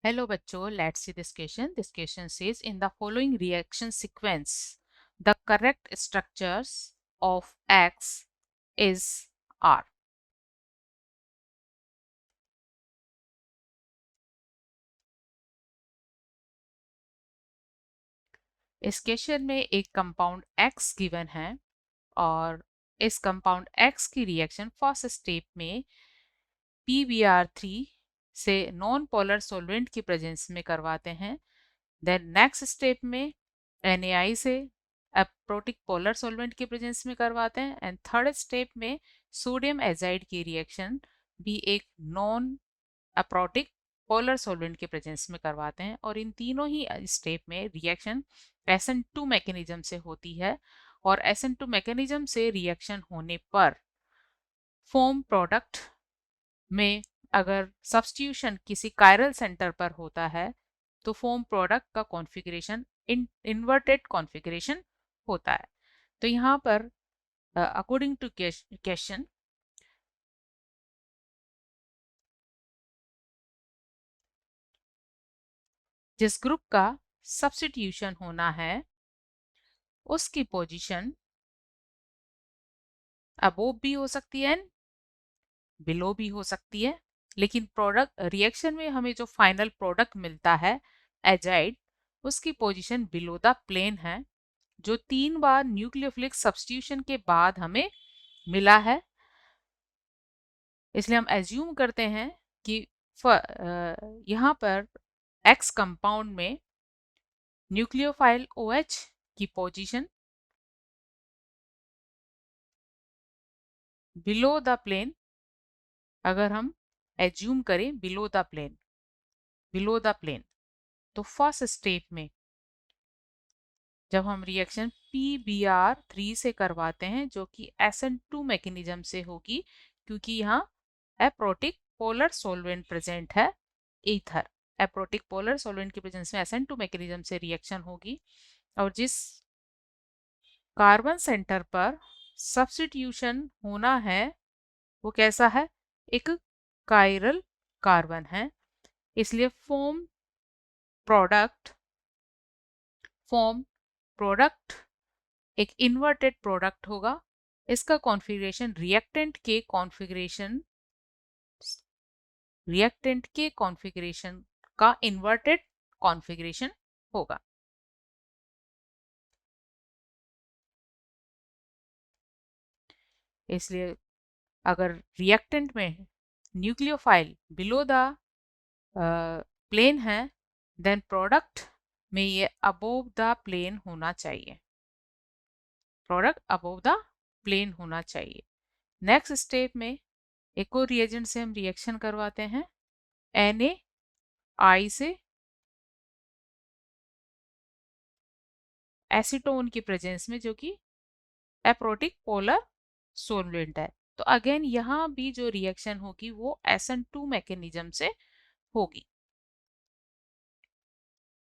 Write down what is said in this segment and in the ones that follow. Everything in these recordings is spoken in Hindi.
Hello बच्चों, let's see this question. This question says in the following reaction sequence, the correct structures of X is R. इस क्वेश्चन में एक कंपाउंड X गिवन है और इस कंपाउंड X की रिएक्शन फर्स्ट स्टेप में PBr3 से नॉन पोलर सॉल्वेंट की प्रेजेंस में करवाते हैं। देन नेक्स्ट स्टेप में NaI से अप्रोटिक पोलर सॉल्वेंट की प्रेजेंस में करवाते हैं एंड थर्ड स्टेप में सोडियम एजाइड की रिएक्शन भी एक नॉन अप्रोटिक पोलर सॉल्वेंट के प्रेजेंस में करवाते हैं और इन तीनों ही स्टेप में रिएक्शन SN2 मैकेनिज्म से होती है और SN2 मैकेनिज्म से रिएक्शन होने पर फोम प्रोडक्ट में अगर सब्स्टिट्यूशन किसी कायरल सेंटर पर होता है तो फोम प्रोडक्ट का कॉन्फ़िगरेशन इन्वर्टेड कॉन्फ़िगरेशन होता है। तो यहाँ पर अकॉर्डिंग टू क्वेश्चन जिस ग्रुप का सब्स्टिट्यूशन होना है उसकी पोजीशन अबोव भी हो सकती है बिलो भी हो सकती है, लेकिन प्रोडक्ट रिएक्शन में हमें जो फाइनल प्रोडक्ट मिलता है एजाइड उसकी पोजीशन बिलो द प्लेन है जो 3 बार न्यूक्लियोफिलिक सब्स्टिट्यूशन के बाद हमें मिला है। इसलिए हम एज्यूम करते हैं कि यहाँ पर एक्स कंपाउंड में न्यूक्लियोफाइल OH की पोजीशन बिलो द प्लेन, अगर हम एज्यूम करें बिलो द प्लेन तो फर्स्ट स्टेप में जब हम रिएक्शन PBr3 से करवाते हैं जो कि SN2 मैकेनिज्म से होगी क्योंकि यहाँ एप्रोटिक पोलर सॉल्वेंट प्रेजेंट है ईथर। एप्रोटिक पोलर सॉल्वेंट की प्रेजेंस में SN2 मैकेनिज्म से रिएक्शन होगी और जिस कार्बन सेंटर पर सब्स्टिट्यूशन होना है वो कैसा है, एक कायरल कार्बन है। इसलिए फॉर्म प्रोडक्ट एक इन्वर्टेड प्रोडक्ट होगा। इसका कॉन्फ़िगरेशन रिएक्टेंट के कॉन्फ़िगरेशन का इन्वर्टेड कॉन्फ़िगरेशन होगा। इसलिए अगर रिएक्टेंट में न्यूक्लियोफाइल बिलो द प्लेन है देन प्रोडक्ट में ये अबोव द प्लेन होना चाहिए, नेक्स्ट स्टेप में एक और रिएजेंट से हम रिएक्शन करवाते हैं NaI से एसीटोन की प्रेजेंस में जो कि एप्रोटिक पोलर सॉल्वेंट है। तो अगेन यहाँ भी जो रिएक्शन होगी वो SN2 मैकेनिज्म से होगी,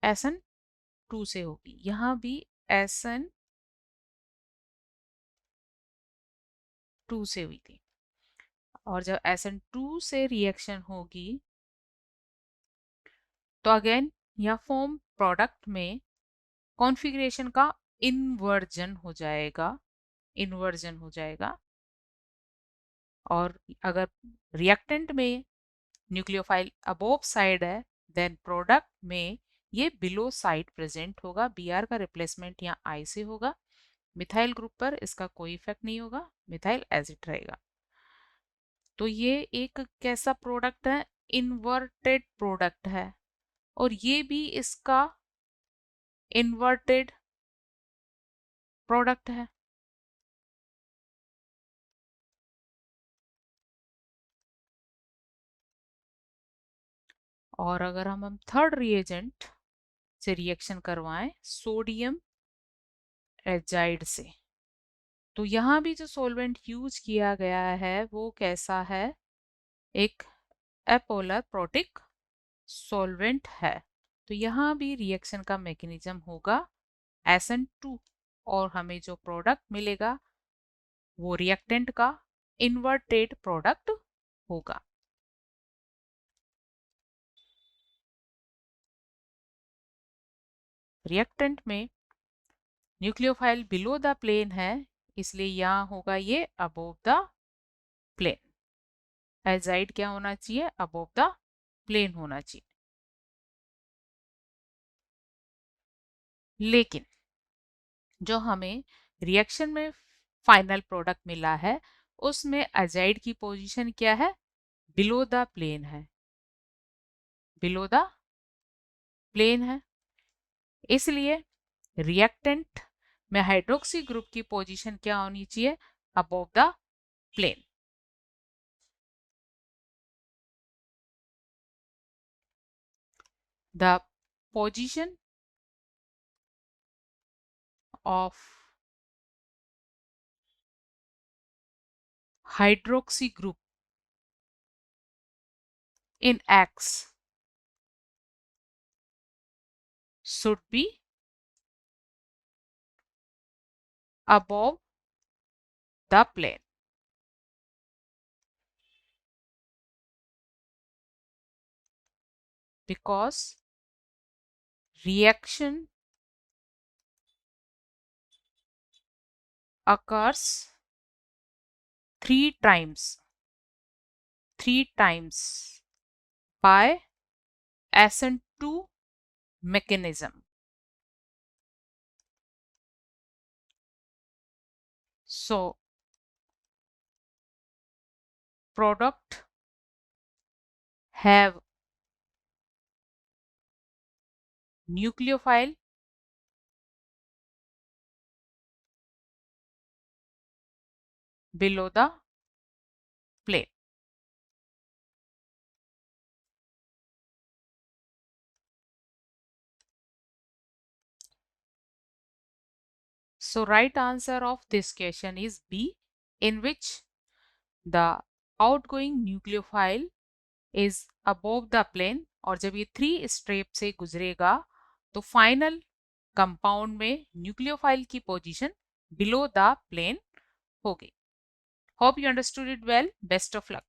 SN2 से होगी। यहाँ भी SN2 से हुई थी और जब SN2 से रिएक्शन होगी तो अगेन यहाँ फॉर्म प्रोडक्ट में कॉन्फ़िगरेशन का इन्वर्जन हो जाएगा और अगर रिएक्टेंट में न्यूक्लियोफाइल अबोव साइड है देन प्रोडक्ट में ये बिलो साइड प्रेजेंट होगा। Br का रिप्लेसमेंट यहाँ I से होगा। मिथाइल ग्रुप पर इसका कोई इफेक्ट नहीं होगा, मिथाइल एज इट रहेगा। तो ये एक कैसा प्रोडक्ट है, इन्वर्टेड प्रोडक्ट है और ये भी इसका इन्वर्टेड प्रोडक्ट है। और अगर हम थर्ड रिएजेंट से रिएक्शन करवाएं सोडियम एजाइड से तो यहाँ भी जो सॉल्वेंट यूज किया गया है वो कैसा है, एक एपोलर प्रोटिक सॉल्वेंट है। तो यहाँ भी रिएक्शन का मैकेनिज्म होगा SN2 और हमें जो प्रोडक्ट मिलेगा वो रिएक्टेंट का इन्वर्टेड प्रोडक्ट होगा। रिएक्टेंट में न्यूक्लियोफाइल बिलो द प्लेन है, इसलिए यहां होगा ये अबोव द प्लेन। एजाइड क्या होना चाहिए? अबोव द प्लेन होना चाहिए। लेकिन जो हमें रिएक्शन में फाइनल प्रोडक्ट मिला है उसमें एजाइड की पोजीशन क्या है? बिलो द प्लेन है, बिलो द प्लेन है। इसलिए रिएक्टेंट में हाइड्रोक्सी ग्रुप की पोजीशन क्या होनी चाहिए? Above the plane. The position of hydroxy group in X should be above the plane. Because reaction occurs three times by SN2 mechanism. So product have nucleophile below the plane. So right answer of this question is B, in which the outgoing nucleophile is above the plane, और जब ये 3 स्टेप से गुजरेगा तो फाइनल कंपाउंड में न्यूक्लियोफाइल की पोजीशन बिलो द प्लेन होगी। Hope you understood it well. Best of luck.